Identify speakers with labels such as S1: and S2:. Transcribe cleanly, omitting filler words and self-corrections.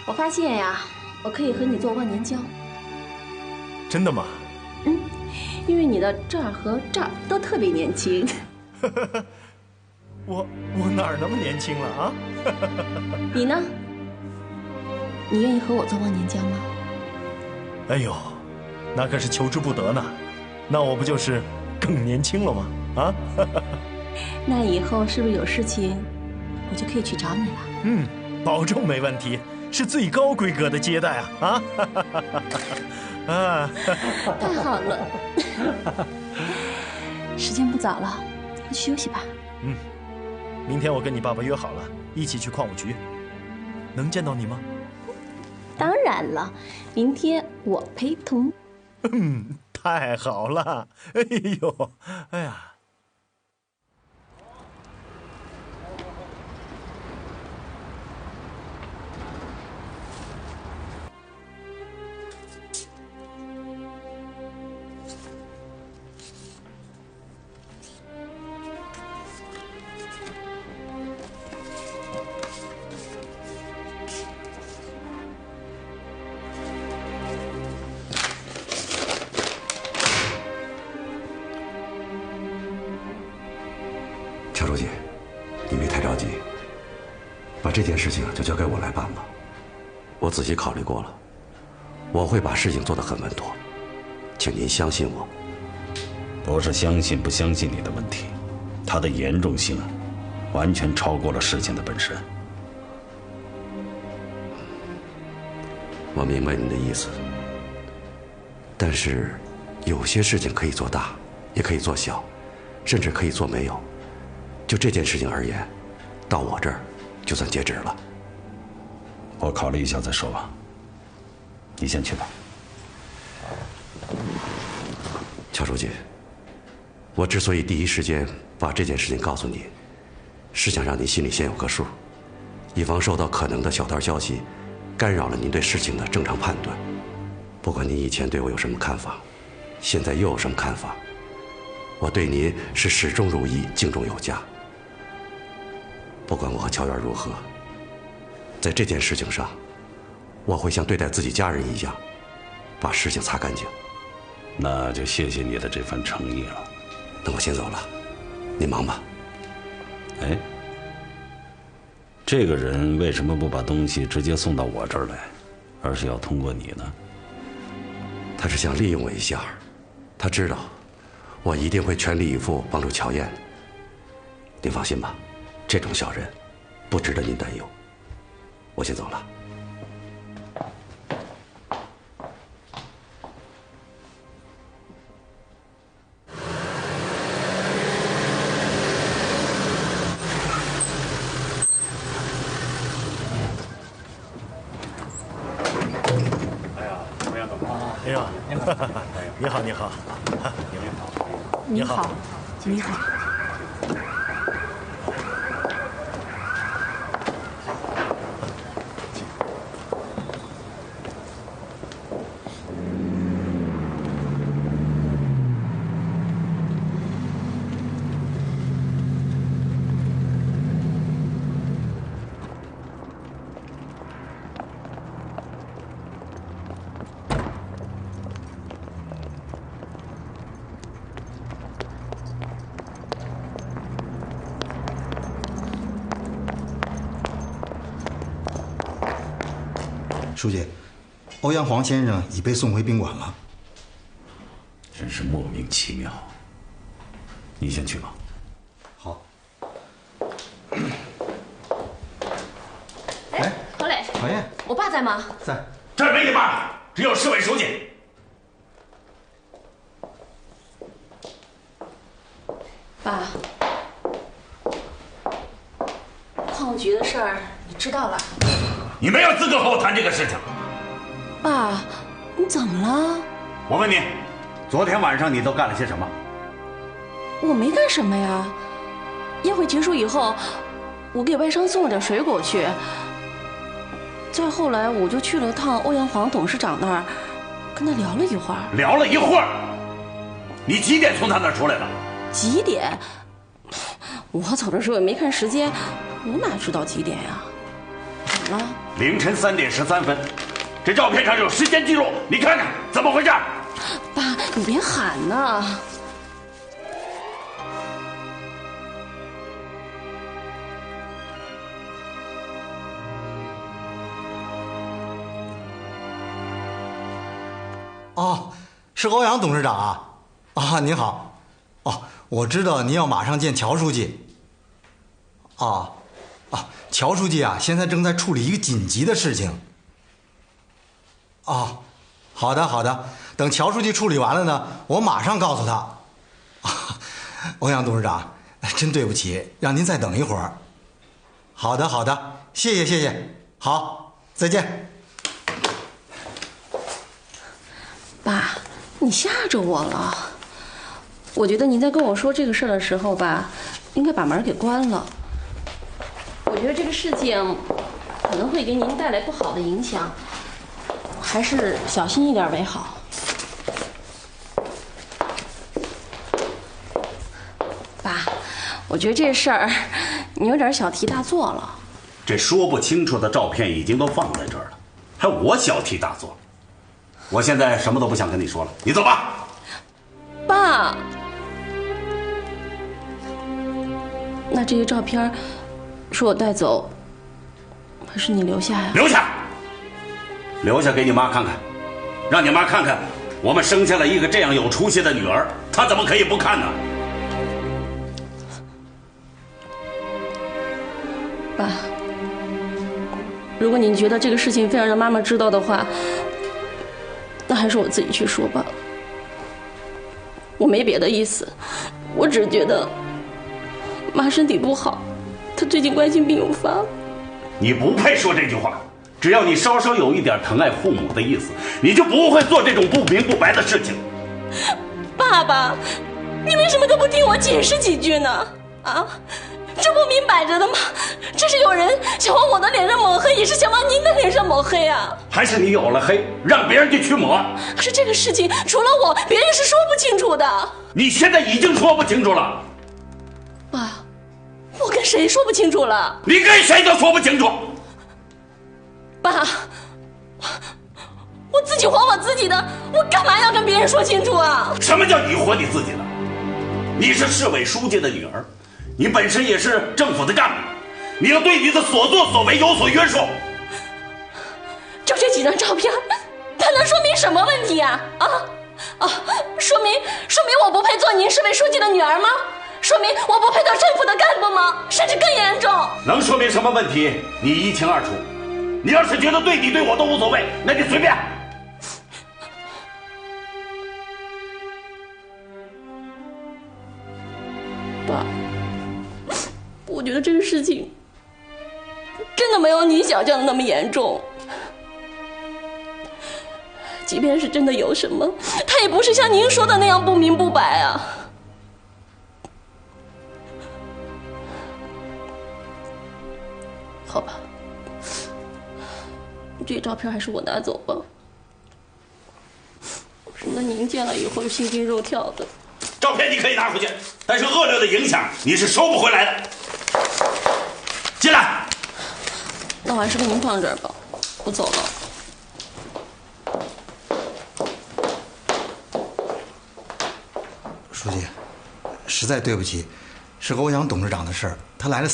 S1: 我发现呀，我可以和你做忘年交。
S2: 真的吗？
S1: 嗯，因为你的这儿和这儿都特别年轻。
S2: 我哪儿那么年轻了啊？
S1: 你呢？你愿意和我做忘年交吗？
S2: 哎呦，那可是求之不得呢。那我不就是更年轻了吗？啊？
S1: 那以后是不是有事情，我就可以去找你了？
S2: 嗯，保证没问题，是最高规格的接待啊！啊！啊！
S1: 太好了。时间不早了，快去休息吧。
S2: 嗯，明天我跟你爸爸约好了，一起去矿务局，能见到你吗？
S1: 当然了，明天我陪同。
S2: 嗯，太好了！哎呦，哎呀！
S3: 乔书记，你别太着急，把这件事情就交给我来办吧。我仔细考虑过了，我会把事情做得很稳妥，请您相信我。
S4: 不是相信不相信你的问题，它的严重性完全超过了事情的本身。
S3: 我明白您的意思，但是有些事情可以做大，也可以做小，甚至可以做没有。就这件事情而言，到我这儿就算截止了。
S4: 我考虑一下再说吧。你先去吧。
S3: 乔书记，我之所以第一时间把这件事情告诉你，是想让您心里先有个数，以防受到可能的小道消息干扰了您对事情的正常判断。不管您以前对我有什么看法，现在又有什么看法，我对您是始终如一，敬重有加。不管我和乔源如何，在这件事情上，我会像对待自己家人一样，把事情擦干净。
S4: 那就谢谢你的这份诚意了。
S3: 那我先走了，您忙吧。
S4: 哎，这个人为什么不把东西直接送到我这儿来，而是要通过你呢？
S3: 他是想利用我一下，他知道我一定会全力以赴帮助乔燕的。您放心吧，这种小人不值得您担忧。我先走了。
S2: 哎呀，你好，你好，
S1: 你好，你好。
S5: 书记，欧阳黄先生已被送回宾馆了。
S4: 真是莫名其妙。你先去吧。
S5: 好。
S1: 哎，郝磊，
S5: 乔燕，
S1: 我爸在吗？
S5: 在。
S4: 这儿没你爸，只有市委书记。
S1: 爸，矿务局的事儿你知道了？
S4: 你没有资格和我谈这个事情。
S1: 爸，你怎么了？
S4: 我问你，昨天晚上你都干了些什么？
S1: 我没干什么呀。宴会结束以后，我给外甥送了点水果去。再后来，我就去了趟欧阳黄董事长那儿，跟他聊了一会儿。
S4: 聊了一会儿。你几点从他那儿出来的？
S1: 几点？我走的时候也没看时间，我哪知道几点呀？了？
S6: 凌晨3点13分，这照片上有时间记录，你看看怎么回事？
S1: 爸，你别喊呐！
S5: 哦，是欧阳董事长啊！啊，您好。哦，我知道您要马上见乔书记。乔书记啊，现在正在处理一个紧急的事情。哦，好的好的，等乔书记处理完了呢，我马上告诉他。欧阳董事长，真对不起，让您再等一会儿。好的好的，谢谢谢谢，好，再见。
S1: 爸，你吓着我了。我觉得您在跟我说这个事儿的时候吧，应该把门给关了。我觉得这个事情可能会给您带来不好的影响，还是小心一点为好。爸，我觉得这事儿你有点小题大做了。
S6: 这说不清楚的照片已经都放在这儿了，还我小题大做？我现在什么都不想跟你说了，你走吧。
S1: 爸，那这些照片是我带走，还是你留下呀？
S6: 留下，留下给你妈看看，让你妈看看我们生下了一个这样有出息的女儿，她怎么可以不看呢？
S1: 爸，如果您觉得这个事情非要让妈妈知道的话，那还是我自己去说吧。我没别的意思，我只觉得妈身体不好，她最近冠心病又发。
S6: 你不配说这句话，只要你稍稍有一点疼爱父母的意思，你就不会做这种不明不白的事情。
S1: 爸爸，你为什么都不听我解释几句呢？啊，这不明摆着的吗？这是有人想往我的脸上抹黑，也是想往您的脸上抹黑啊！
S6: 还是你有了黑，让别人去抹？
S1: 可是这个事情除了我，别人是说不清楚的。
S6: 你现在已经说不清楚了。
S1: 爸，我跟谁说不清楚了？
S6: 你跟谁都说不清楚。
S1: 爸，我自己活我自己的，我干嘛要跟别人说清楚啊？
S6: 什么叫你活你自己的？你是市委书记的女儿，你本身也是政府的干部，你要对你的所作所为有所约束。
S1: 就这几张照片，它能说明什么问题呀？说明我不配做您市委书记的女儿吗？说明我不配做政府的干部吗？甚至更严重。
S6: 能说明什么问题？你一清二楚。你要是觉得对你对我都无所谓，那你随便。
S1: 爸，我觉得这个事情真的没有你想象的那么严重。即便是真的有什么，它也不是像您说的那样不明不白啊。好吧，这些照片还是我拿走吧，省得您见了以后心惊肉跳的。
S6: 照片你可以拿回去，但是恶劣的影响你是收不回来的。进来。
S1: 那我还是给您放这儿吧，我走了。
S5: 书记，实在对不起，是欧阳董事长的事儿，他来了